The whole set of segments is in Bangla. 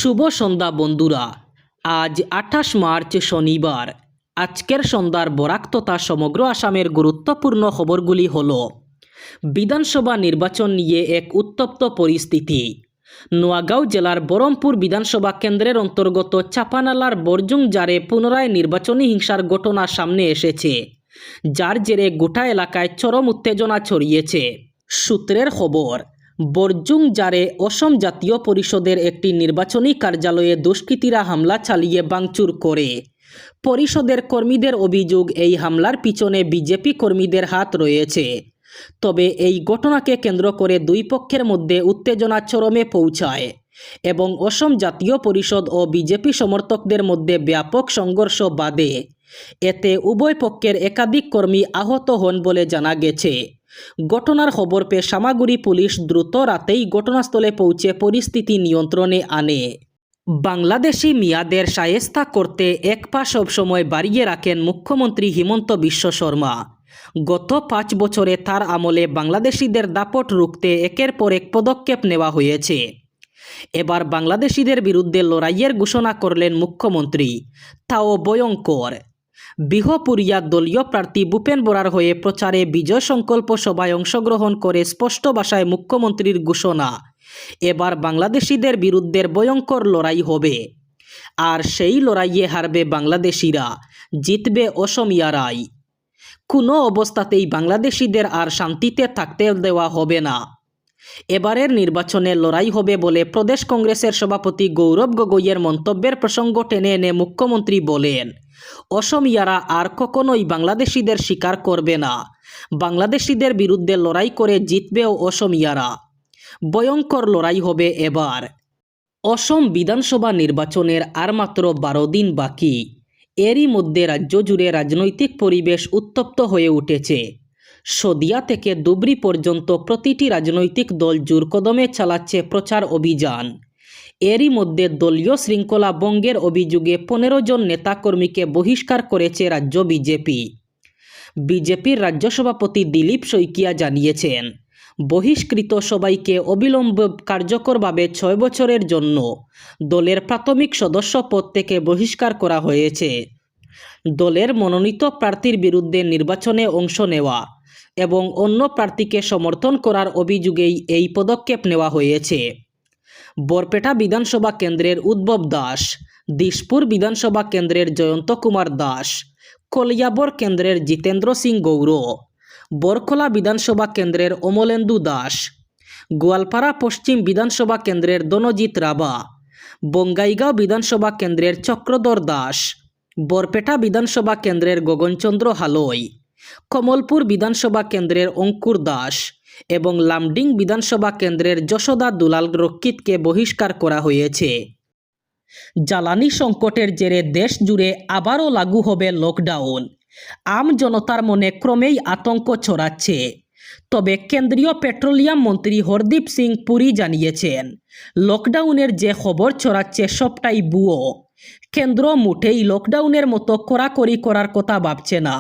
শুভ সন্ধ্যা বন্ধুরা। আজ ২৮ মার্চ শনিবার। আজকের সন্ধ্যার বরাক তথা সমগ্র আসামের গুরুত্বপূর্ণ খবরগুলি হল: বিধানসভা নির্বাচন নিয়ে এক উত্তপ্ত পরিস্থিতি। নোয়াগাঁও জেলার বরমপুর বিধানসভা কেন্দ্রের অন্তর্গত চাপানালার বরজুংজারে পুনরায় নির্বাচনী হিংসার ঘটনা সামনে এসেছে, যার জেরে গোটা এলাকায় চরম উত্তেজনা ছড়িয়েছে। সূত্রের খবর, বরজুংজারে অসম জাতীয় পরিষদের একটি নির্বাচনী কার্যালয়ে দুষ্কৃতীরা হামলা চালিয়ে ভাঙচুর করে। পরিষদের কর্মীদের অভিযোগ, এই হামলার পিছনে বিজেপি কর্মীদের হাত রয়েছে। তবে এই ঘটনাকে কেন্দ্র করে দুই পক্ষের মধ্যে উত্তেজনা চরমে পৌঁছায় এবং অসম জাতীয় পরিষদ ও বিজেপি সমর্থকদের মধ্যে ব্যাপক সংঘর্ষ বাধে। এতে উভয় পক্ষের একাধিক কর্মী আহত হন বলে জানা গেছে। ঘটনার খবর পেয়ে সামাগুড়ি পুলিশ দ্রুত রাতেই ঘটনাস্থলে পৌঁছে পরিস্থিতি নিয়ন্ত্রণে আনে। বাংলাদেশি মিয়াদের শায়েস্তা করতে এক পা সবসময় বাড়িয়ে রাখেন মুখ্যমন্ত্রী হিমন্ত বিশ্ব শর্মা। গত 5 বছরে তার আমলে বাংলাদেশিদের দাপট রুখতে একের পর এক পদক্ষেপ নেওয়া হয়েছে। এবার বাংলাদেশিদের বিরুদ্ধে লড়াইয়ের ঘোষণা করলেন মুখ্যমন্ত্রী, তাও ভয়ঙ্কর। বিহপুরিয়া দলীয় প্রার্থী ভূপেন বরার হয়ে প্রচারে বিজয় সংকল্প সভায় অংশগ্রহণ করে স্পষ্ট ভাষায় মুখ্যমন্ত্রীর ঘোষণা, এবার বাংলাদেশিদের বিরুদ্ধে ভয়ঙ্কর লড়াই হবে। আর সেই লড়াইয়ে হারবে বাংলাদেশিরা, জিতবে অসমিয়ারাই। কোনো অবস্থাতেই বাংলাদেশিদের আর শান্তিতে থাকতে দেওয়া হবে না। এবারের নির্বাচনে লড়াই হবে বলে প্রদেশ কংগ্রেসের সভাপতি গৌরব গগৈয়ের মন্তব্যের প্রসঙ্গ টেনে এনে মুখ্যমন্ত্রী বলেন, অসমিয়ারা আর কখনোই বাংলাদেশিদের স্বীকার করবে না। বাংলাদেশিদের বিরুদ্ধে লড়াই করে জিতবেও অসমিয়ারা। ভয়ঙ্কর লড়াই হবে এবার। অসম বিধানসভা নির্বাচনের আর মাত্র 12 দিন বাকি। এরই মধ্যে রাজ্য জুড়ে রাজনৈতিক পরিবেশ উত্তপ্ত হয়ে উঠেছে। সদিয়া থেকে ধুবড়ী পর্যন্ত প্রতিটি রাজনৈতিক দল জোর কদমে চালাচ্ছে প্রচার অভিযান। এরই মধ্যে দলীয় শৃঙ্খলা ভঙ্গের অভিযোগে 15 জন নেতাকর্মীকে বহিষ্কার করেছে রাজ্য বিজেপি। বিজেপির রাজ্য সভাপতি দিলীপ শইকিয়া জানিয়েছেন, বহিষ্কৃত সবাইকে অবিলম্বে কার্যকরভাবে 6 বছরের জন্য দলের প্রাথমিক সদস্য পদ থেকে বহিষ্কার করা হয়েছে। দলের মনোনীত প্রার্থীর বিরুদ্ধে নির্বাচনে অংশ নেওয়া এবং অন্য প্রার্থীকে সমর্থন করার অভিযোগেই এই পদক্ষেপ নেওয়া হয়েছে। বরপেটা বিধানসভা কেন্দ্রের উদ্ভব দাস, দিশপুর বিধানসভা কেন্দ্রের জয়ন্ত কুমার দাস, কলিয়াবর কেন্দ্রের জিতেন্দ্র সিং গৌর, বরকলা বিধানসভা কেন্দ্রের অমলেন্দু দাস, গোয়ালপাড়া পশ্চিম বিধানসভা কেন্দ্রের দনজিৎ রাবা, বঙ্গাইগাঁও বিধানসভা কেন্দ্রের চক্রধর দাস, বরপেটা বিধানসভা কেন্দ্রের গগনচন্দ্র হালই, কমলপুর বিধানসভা কেন্দ্রের অঙ্কুর দাস এবং লামডিং বিধানসভা কেন্দ্রের যশোদা দুলাল রক্ষিতকে বহিষ্কার করা হয়েছে। জ্বালানি সংকটের জেরে দেশ জুড়ে আবারও লাগু হবে লকডাউন। আম জনতার মনে ক্রমেই আতঙ্ক ছড়াচ্ছে। তবে কেন্দ্রীয় পেট্রোলিয়াম মন্ত্রী হরদীপ সিং পুরী জানিয়েছেন, লকডাউনের যে খবর ছড়াচ্ছে সবটাই ভুয়ো। কেন্দ্র মোটেই লকডাউনের মতো কড়াকড়ি করার কথা ভাবছে না।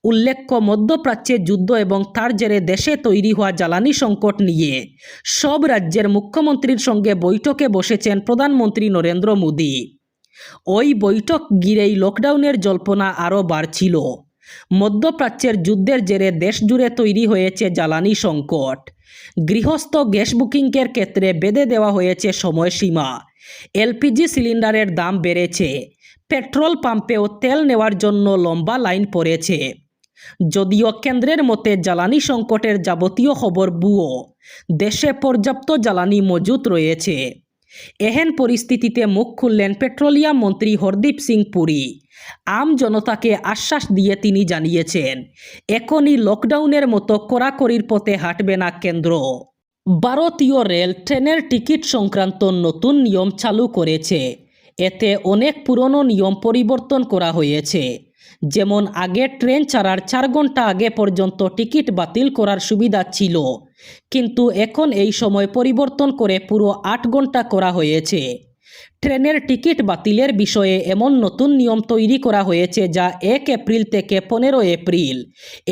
উল্লেখ্য, মধ্যপ্রাচ্যে যুদ্ধ এবং তার জেরে দেশে তৈরি হওয়া জ্বালানি সংকট নিয়ে সব রাজ্যের মুখ্যমন্ত্রীর সঙ্গে বৈঠকে বসেছেন প্রধানমন্ত্রী নরেন্দ্র মোদী। ওই বৈঠক ঘিরেই লকডাউনের জল্পনা আরও বাড়ছিল। মধ্যপ্রাচ্যের যুদ্ধের জেরে দেশ জুড়ে তৈরি হয়েছে জ্বালানি সংকট। গৃহস্থ গ্যাস বুকিংয়ের ক্ষেত্রে বেঁধে দেওয়া হয়েছে সময়সীমা। এলপিজি সিলিন্ডারের দাম বেড়েছে। পেট্রোল পাম্পেও তেল নেওয়ার জন্য লম্বা লাইন পড়েছে। যদিও কেন্দ্রের মতে জ্বালানি সংকটের যাবতীয় খবর ভুয়ো। দেশে পর্যাপ্ত জ্বালানি মজুত রয়েছে। এহেন পরিস্থিতিতে মুখ খুললেন পেট্রোলিয়াম মন্ত্রী হরদীপ সিং পুরী। আম জনতাকে আশ্বাস দিয়ে তিনি জানিয়েছেন, এখনই লকডাউনের মতো কড়াকড়ির পথে হাঁটবে না কেন্দ্র। ভারতীয় রেল ট্রেনের টিকিট সংক্রান্ত নতুন নিয়ম চালু করেছে। এতে অনেক পুরনো নিয়ম পরিবর্তন করা হয়েছে। যেমন আগে ট্রেন ছাড়ার 4 ঘন্টা আগে পর্যন্ত টিকিট বাতিল করার সুবিধা ছিল, কিন্তু এখন এই সময় পরিবর্তন করে পুরো 8 ঘন্টা করা হয়েছে। ট্রেনের টিকিট বাতিলের বিষয়ে এমন নতুন নিয়ম তৈরি করা হয়েছে যা 1 এপ্রিল থেকে 15 এপ্রিল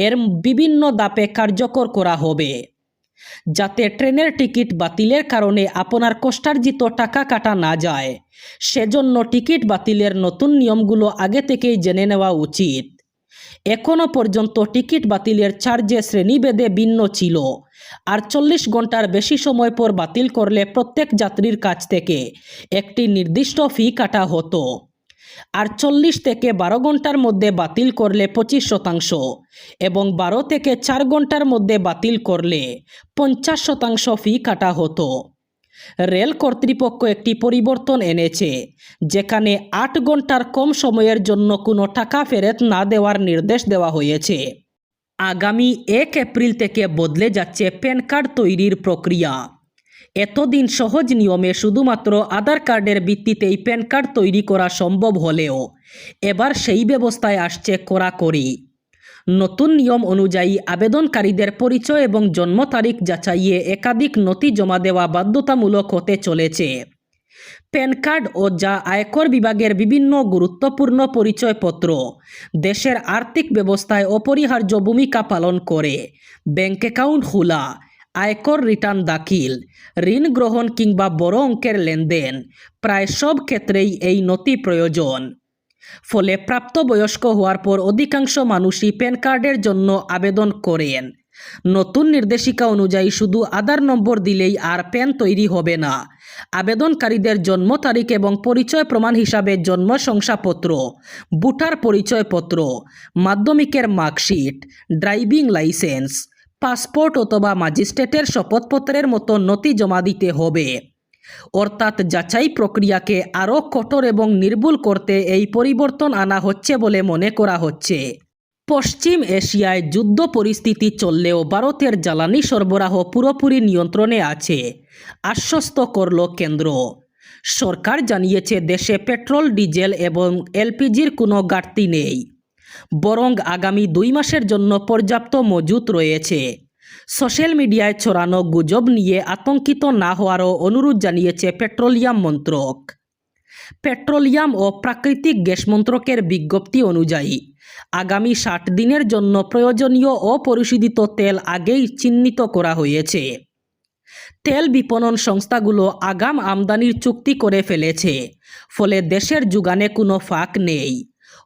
এর বিভিন্ন ধাপে কার্যকর করা হবে। যাতে ট্রেনের টিকিট বাতিলের কারণে আপনার কষ্টার্জিত টাকা কাটা না যায়, সেজন্য টিকিট বাতিলের নতুন নিয়মগুলো আগে থেকেই জেনে নেওয়া উচিত। এখনও পর্যন্ত টিকিট বাতিলের চার্জে শ্রেণীভেদে ভিন্ন ছিল। আর 40 ঘন্টার বেশি সময় পর বাতিল করলে প্রত্যেক যাত্রীর কাছ থেকে একটি নির্দিষ্ট ফি কাটা হতো। আর 40 থেকে 12 ঘন্টার মধ্যে বাতিল করলে 25% এবং 12 থেকে 4 ঘন্টার মধ্যে বাতিল করলে 50% ফি কাটা হতো। রেল কর্তৃপক্ষ একটি পরিবর্তন এনেছে, যেখানে 8 ঘন্টার কম সময়ের জন্য কোনো টাকা ফেরত না দেওয়ার নির্দেশ দেওয়া হয়েছে। আগামী 1 এপ্রিল থেকে বদলে যাচ্ছে প্যান কার্ড তৈরির প্রক্রিয়া। এতদিন সহজ নিয়মে শুধুমাত্র আধার কার্ডের ভিত্তিতেই প্যান কার্ড তৈরি করা সম্ভব হলেও এবার সেই ব্যবস্থায় আসছে কড়াকড়ি। নতুন নিয়ম অনুযায়ী আবেদনকারীদের পরিচয় এবং জন্ম তারিখ যাচাইয়ে একাধিক নথি জমা দেওয়া বাধ্যতামূলক হতে চলেছে। প্যান কার্ড ও যা আয়কর বিভাগের বিভিন্ন গুরুত্বপূর্ণ পরিচয়পত্র দেশের আর্থিক ব্যবস্থায় অপরিহার্য ভূমিকা পালন করে। ব্যাংক অ্যাকাউন্ট খোলা, আয়কর রিটার্ন দাখিল, ঋণ গ্রহণ কিংবা বড় অঙ্কের লেনদেন, প্রায় সব ক্ষেত্রেই এই নথি প্রয়োজন। ফলে প্রাপ্তবয়স্ক হওয়ার পর অধিকাংশ মানুষই প্যান কার্ডের জন্য আবেদন করেন। নতুন নির্দেশিকা অনুযায়ী শুধু আধার নম্বর দিলেই আর প্যান তৈরি হবে না। আবেদনকারীদের জন্ম তারিখ এবং পরিচয় প্রমাণ হিসাবে জন্ম শংসাপত্র, ভোটার পরিচয়পত্র, মাধ্যমিকের মার্কশিট, ড্রাইভিং লাইসেন্স, পাসপোর্ট অথবা ম্যাজিস্ট্রেটের শপথপত্রের মতো নথি জমা দিতে হবে। অর্থাৎ যাচাই প্রক্রিয়াকে আরও কঠোর এবং নির্ভুল করতে এই পরিবর্তন আনা হচ্ছে বলে মনে করা হচ্ছে। পশ্চিম এশিয়ায় যুদ্ধ পরিস্থিতি চললেও ভারতের জ্বালানি সরবরাহ পুরোপুরি নিয়ন্ত্রণে আছে, আশ্বস্ত করল কেন্দ্র। সরকার জানিয়েছে দেশে পেট্রোল, ডিজেল এবং এলপিজির কোনো ঘাটতি নেই, বরং আগামী 2 মাসের জন্য পর্যাপ্ত মজুত রয়েছে। সোশ্যাল মিডিয়ায় ছড়ানো গুজব নিয়ে আতঙ্কিত না হওয়ারও অনুরোধ জানিয়েছে পেট্রোলিয়াম মন্ত্রক। পেট্রোলিয়াম ও প্রাকৃতিক গ্যাস মন্ত্রকের বিজ্ঞপ্তি অনুযায়ী আগামী 60 দিনের জন্য প্রয়োজনীয় অপরিশোধিত তেল আগেই চিহ্নিত করা হয়েছে। তেল বিপণন সংস্থাগুলো আগাম আমদানির চুক্তি করে ফেলেছে, ফলে দেশের যোগানে কোনো ফাঁক নেই।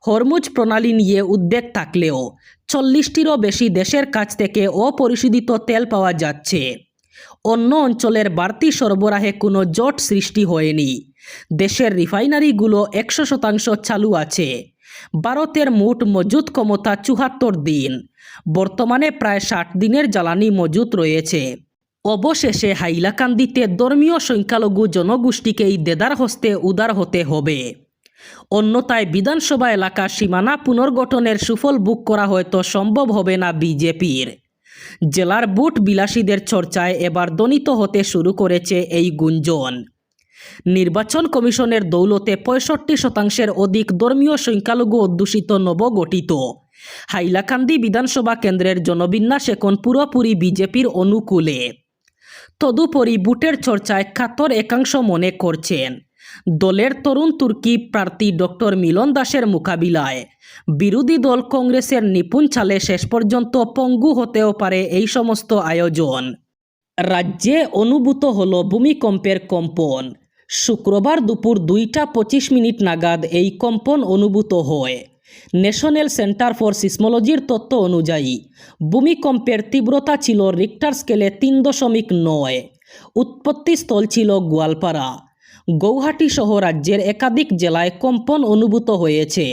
হরমুজ প্রণালী নিয়ে উদ্বেগ থাকলেও 40টিরও বেশি দেশের কাছ থেকে অপরিশোধিত তেল পাওয়া যাচ্ছে। অন্য অঞ্চলের বাড়তি সরবরাহে কোনো জট সৃষ্টি হয়নি। দেশের রিফাইনারিগুলো 100% চালু আছে। ভারতের মোট মজুত ক্ষমতা 74 দিন। বর্তমানে প্রায় 60 দিনের জ্বালানি মজুত রয়েছে। অবশেষে হাইলাকান্দিতে ধর্মীয় সংখ্যালঘু জনগোষ্ঠীকেই দেদার হস্তে উদার হতে হবে, অন্যথায় বিধানসভা এলাকার সীমানা পুনর্গঠনের সুফল ভোগ করা হয়তো সম্ভব হবে না বিজেপির। জেলার বুট বিলাসীদের চর্চায় এবার ধ্বনিত হতে শুরু করেছে এই গুঞ্জন। নির্বাচন কমিশনের দৌলতে 65% অধিক ধর্মীয় সংখ্যালঘু অধ্যুষিত নবগঠিত হাইলাকান্দি বিধানসভা কেন্দ্রের জনবিন্যাস এখন পুরোপুরি বিজেপির অনুকূলে। তদুপরি বুটের চর্চায় কাতর একাংশ মনে করছেন দলের তরুণ তুর্কি প্রার্থী ডক্টর মিলন দাসের মোকাবিলায় বিরোধী দল কংগ্রেসের নিপুণ চালে শেষ পর্যন্ত পঙ্গু হতেও পারে এই সমস্ত আয়োজন। রাজ্যে অনুভূত হলো ভূমিকম্পের কম্পন। শুক্রবার দুপুর 2:25 নাগাদ এই কম্পন অনুভূত হয়। ন্যাশনাল সেন্টার ফর সিসমোলজির তথ্য অনুযায়ী ভূমিকম্পের তীব্রতা ছিল রিক্টার স্কেলে 3.9। উৎপত্তিস্থল ছিল গোয়ালপাড়া। গৌহাটি সহ রাজ্যের একাধিক জেলায় কম্পন অনুভূত হয়েছে।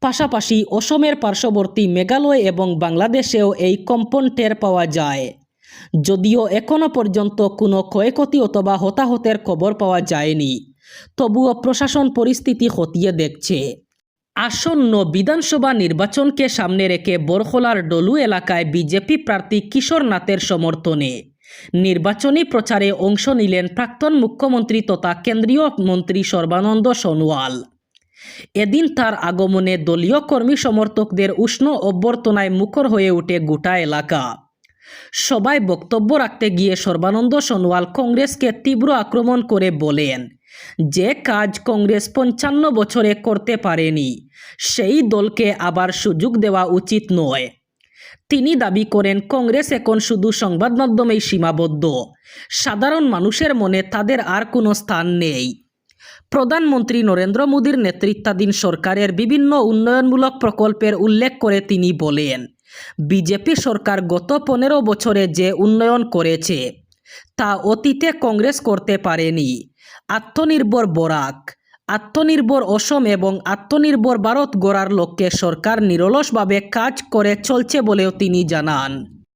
পাশাপাশি অসমের পার্শ্ববর্তী মেঘালয় এবং বাংলাদেশেও এই কম্পন টের পাওয়া যায়। যদিও এখনও পর্যন্ত কোনো ক্ষয়ক্ষতি অথবা হতাহতের খবর পাওয়া যায়নি, তবুও প্রশাসন পরিস্থিতি খতিয়ে দেখছে। আসন্ন বিধানসভা নির্বাচনকে সামনে রেখে বরখলার ডলু এলাকায় বিজেপি প্রার্থী কিশোর নাথের সমর্থনে নির্বাচনী প্রচারে অংশ নিলেন প্রাক্তন মুখ্যমন্ত্রী তথা কেন্দ্রীয় মন্ত্রী সর্বানন্দ সোনোয়াল। এদিন তার আগমনে দলীয় কর্মী সমর্থকদের উষ্ণ অভ্যর্থনায় মুখর হয়ে ওঠে গোটা এলাকা। সবাই বক্তব্য রাখতে গিয়ে সর্বানন্দ সোনোয়াল কংগ্রেসকে তীব্র আক্রমণ করে বলেন, যে কাজ কংগ্রেস 55 বছরে করতে পারেনি সেই দলকে আবার সুযোগ দেওয়া উচিত নয়। তিনি দাবি করেন কংগ্রেস এখন শুধু সংবাদ মাধ্যমেই সীমাবদ্ধ, সাধারণ মানুষের মনে তাদের আর কোনো স্থান নেই। প্রধানমন্ত্রী নরেন্দ্র মোদীর নেতৃত্বাধীন সরকারের বিভিন্ন উন্নয়নমূলক প্রকল্পের উল্লেখ করে তিনি বলেন, বিজেপি সরকার গত 15 বছরে যে উন্নয়ন করেছে তা অতীতে কংগ্রেস করতে পারেনি। আত্মনির্ভর বরাক, আত্মনির্ভর অসম এবং আত্মনির্ভর ভারত গড়ার লক্ষ্যে সরকার নিরলসভাবে কাজ করে চলছে বলেও তিনি জানান।